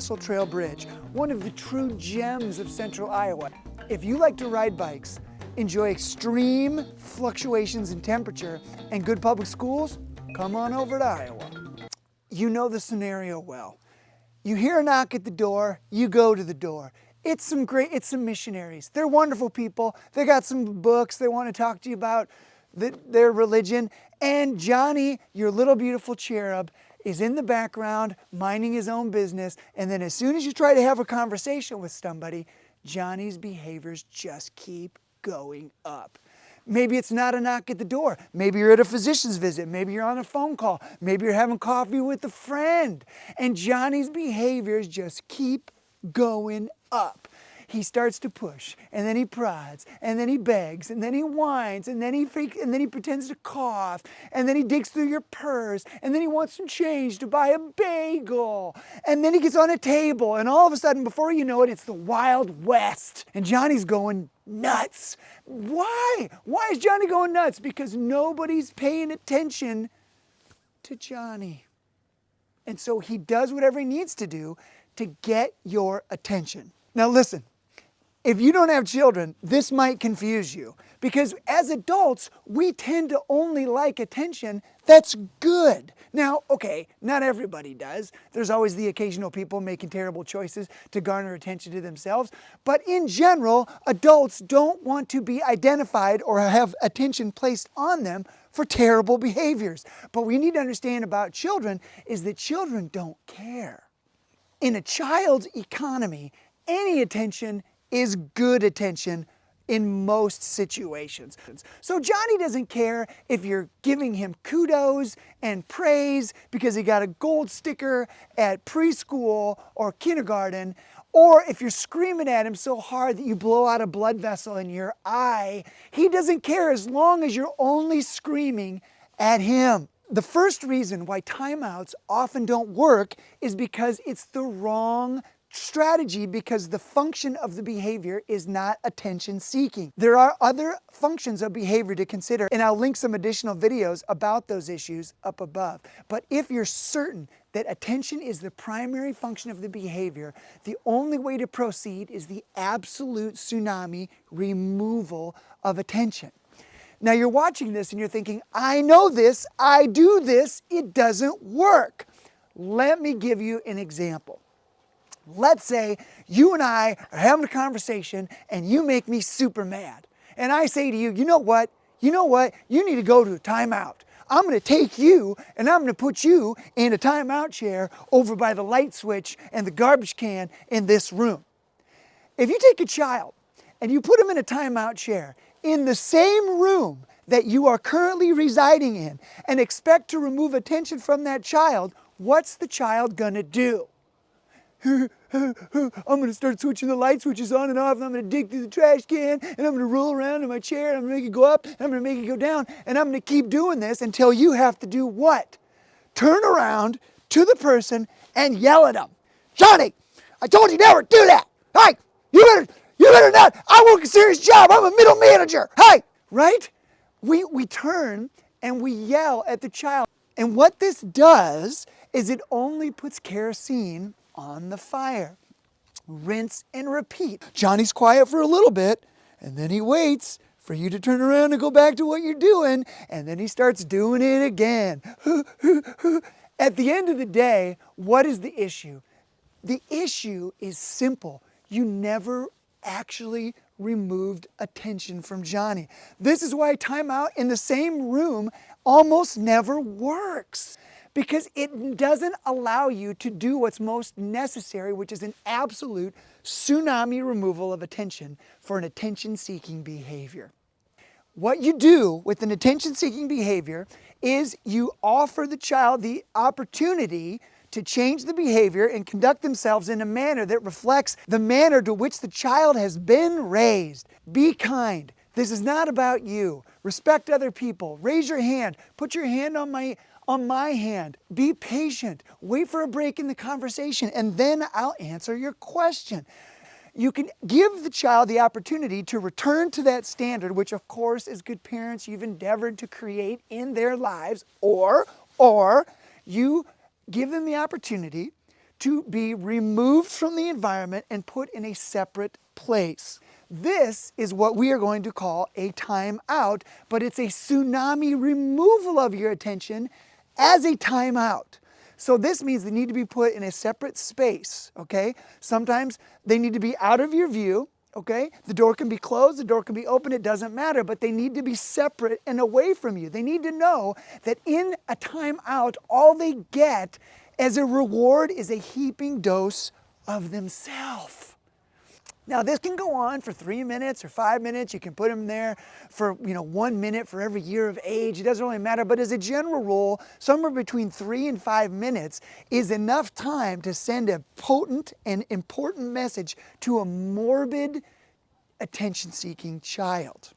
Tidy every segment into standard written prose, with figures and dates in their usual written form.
Russell Trail Bridge, one of the true gems of central Iowa. If you like to ride bikes, enjoy extreme fluctuations in temperature, and good public schools, come on over to Iowa. You know the scenario well. You hear a knock at the door, you go to the door. It's some missionaries. They're wonderful people. They got some books they want to talk to you about their religion. And Johnny, your little beautiful cherub, is in the background minding his own business. And then as soon as you try to have a conversation with somebody, Johnny's behaviors just keep going up. Maybe it's not a knock at the door. Maybe you're at a physician's visit. Maybe you're on a phone call. Maybe you're having coffee with a friend. And Johnny's behaviors just keep going up. He starts to push, and then he prods, and then he begs, and then he whines, and then he pretends to cough, and then he digs through your purse, and then he wants some change to buy a bagel, and then he gets on a table, and all of a sudden, before you know it, it's the Wild West, and Johnny's going nuts. Why? Why is Johnny going nuts? Because nobody's paying attention to Johnny. And so he does whatever he needs to do to get your attention. Now listen, if you don't have children, this might confuse you, because as adults, we tend to only like attention that's good. Now, okay, not everybody does. There's always the occasional people making terrible choices to garner attention to themselves. But in general, adults don't want to be identified or have attention placed on them for terrible behaviors. But what we need to understand about children is that children don't care. In a child's economy, any attention is good attention in most situations. So Johnny doesn't care if you're giving him kudos and praise because he got a gold sticker at preschool or kindergarten, or if you're screaming at him so hard that you blow out a blood vessel in your eye. He doesn't care as long as you're only screaming at him. The first reason why timeouts often don't work is because it's the wrong strategy, because the function of the behavior is not attention seeking. There are other functions of behavior to consider, and I'll link some additional videos about those issues up above. But if you're certain that attention is the primary function of the behavior, the only way to proceed is the absolute tsunami removal of attention. Now you're watching this and you're thinking, I know this, I do this, it doesn't work. Let me give you an example. Let's say you and I are having a conversation and you make me super mad. And I say to you, you know what? You need to go to a timeout. I'm going to take you and I'm going to put you in a timeout chair over by the light switch and the garbage can in this room. If you take a child and you put him in a timeout chair in the same room that you are currently residing in and expect to remove attention from that child, what's the child going to do? I'm going to start switching the light switches on and off, and I'm going to dig through the trash can, and I'm going to roll around in my chair, and I'm going to make it go up, and I'm going to make it go down, and I'm going to keep doing this until you have to do what? Turn around to the person and yell at them. Johnny, I told you never do that. Hey, you better not. I work a serious job. I'm a middle manager. Hey, right? We turn and we yell at the child. And what this does is it only puts kerosene on the fire. Rinse and repeat. Johnny's quiet for a little bit, and then he waits for you to turn around and go back to what you're doing, and then he starts doing it again. At the end of the day, what is the issue? The issue is simple. You never actually removed attention from Johnny. This is why timeout in the same room almost never works, because it doesn't allow you to do what's most necessary, which is an absolute tsunami removal of attention for an attention-seeking behavior. What you do with an attention-seeking behavior is you offer the child the opportunity to change the behavior and conduct themselves in a manner that reflects the manner to which the child has been raised. Be kind. This is not about you. Respect other people. Raise your hand. Put your hand on my hand. Be patient. Wait for a break in the conversation, and then I'll answer your question. You can give the child the opportunity to return to that standard, which of course, as good parents, you've endeavored to create in their lives, or you give them the opportunity to be removed from the environment and put in a separate place. This is what we are going to call a timeout, but it's a tsunami removal of your attention as a timeout. So this means they need to be put in a separate space, okay? Sometimes they need to be out of your view, okay? The door can be closed, the door can be open, it doesn't matter, but they need to be separate and away from you. They need to know that in a timeout, all they get as a reward is a heaping dose of themselves. Now this can go on for 3 minutes or 5 minutes. You can put them there for 1 minute for every year of age. It doesn't really matter, but as a general rule, somewhere between 3 and 5 minutes is enough time to send a potent and important message to a morbid, attention-seeking child.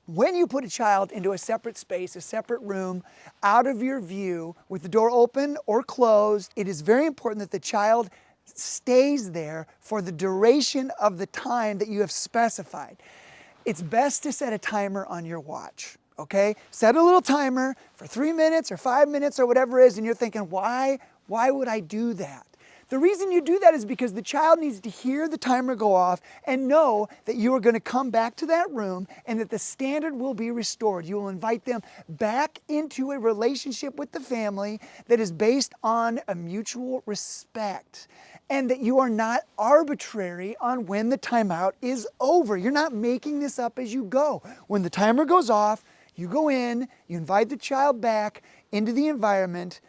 When you put a child into a separate space, a separate room, out of your view, with the door open or closed, it is very important that the child stays there for the duration of the time that you have specified. It's best to set a timer on your watch, okay? Set a little timer for 3 minutes or 5 minutes or whatever it is, and you're thinking, why would I do that? The reason you do that is because the child needs to hear the timer go off and know that you are going to come back to that room and that the standard will be restored. You will invite them back into a relationship with the family that is based on a mutual respect, and that you are not arbitrary on when the timeout is over. You're not making this up as you go. When the timer goes off, you go in, you invite the child back into the environment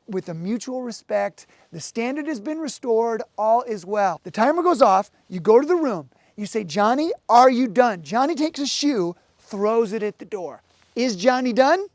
with a mutual respect. The standard has been restored, all is well. The timer goes off, you go to the room, you say, Johnny, are you done? Johnny takes a shoe, throws it at the door. Is Johnny done?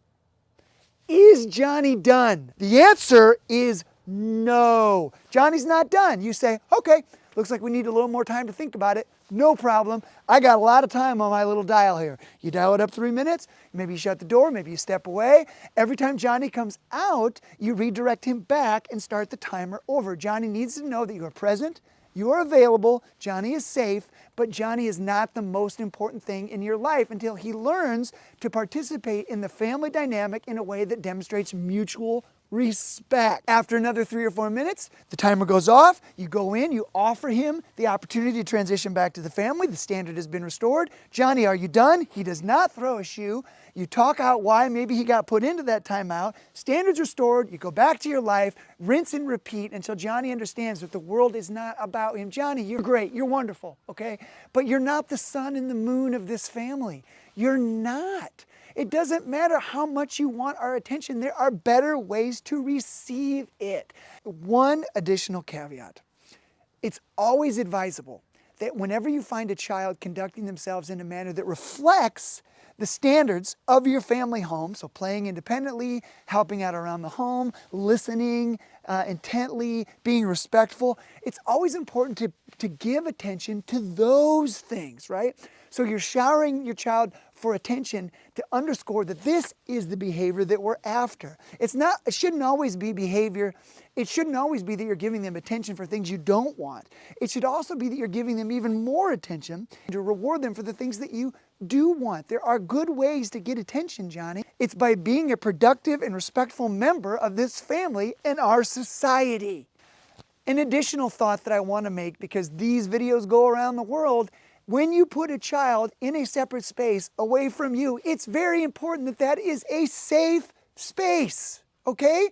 Is Johnny done? The answer is no. Johnny's not done. You say, okay, looks like we need a little more time to think about it. No problem. I got a lot of time on my little dial here. You dial it up 3 minutes, maybe you shut the door, maybe you step away. Every time Johnny comes out, you redirect him back and start the timer over. Johnny needs to know that you are present, you are available, Johnny is safe, but Johnny is not the most important thing in your life until he learns to participate in the family dynamic in a way that demonstrates mutual respect. After another 3 or 4 minutes, the timer goes off, you go in, you offer him the opportunity to transition back to the family. The standard has been restored. Johnny, are you done? He does not throw a shoe. You talk out why maybe he got put into that timeout. Standards restored, you go back to your life, rinse and repeat until Johnny understands that the world is not about him. Johnny, you're great, you're wonderful, okay? But you're not the sun and the moon of this family. You're not. It doesn't matter how much you want our attention. There are better ways to receive it. One additional caveat. It's always advisable that whenever you find a child conducting themselves in a manner that reflects the standards of your family home, so playing independently, helping out around the home, listening intently, being respectful, it's always important to give attention to those things, right? So you're showering your child for attention to underscore that this is the behavior that we're after. It shouldn't always be behavior. It shouldn't always be that you're giving them attention for things you don't want. It should also be that you're giving them even more attention to reward them for the things that you do want. There are good ways to get attention, Johnny. It's by being a productive and respectful member of this family and our society. An additional thought that I want to make, because these videos go around the world, when you put a child in a separate space away from you, it's very important that that is a safe space, okay?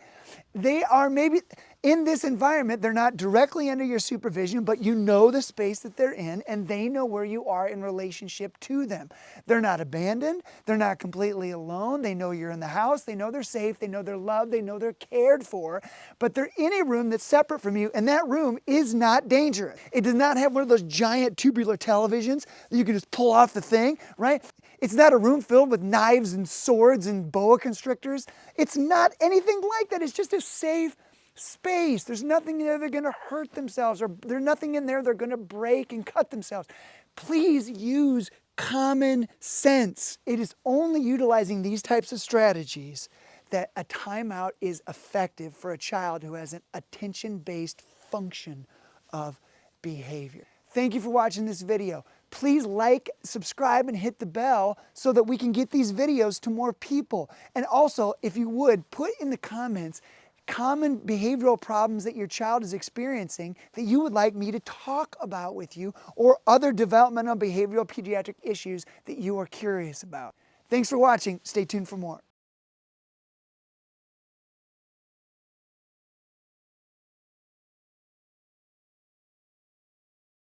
They are maybe in this environment, they're not directly under your supervision, but you know the space that they're in and they know where you are in relationship to them. They're not abandoned. They're not completely alone. They know you're in the house. They know they're safe. They know they're loved. They know they're cared for, but they're in a room that's separate from you, and that room is not dangerous. It does not have one of those giant tubular televisions that you can just pull off the thing, right? It's not a room filled with knives and swords and boa constrictors. It's not anything like that. It's just a safe space. There's nothing in there they're going to hurt themselves, or there's nothing in there they're going to break and cut themselves. Please use common sense. It is only utilizing these types of strategies that a timeout is effective for a child who has an attention-based function of behavior. Thank you for watching this video. Please like, subscribe, and hit the bell so that we can get these videos to more people. And also, if you would, put in the comments common behavioral problems that your child is experiencing that you would like me to talk about with you, or other developmental behavioral pediatric issues that you are curious about. Thanks for watching. Stay tuned for more.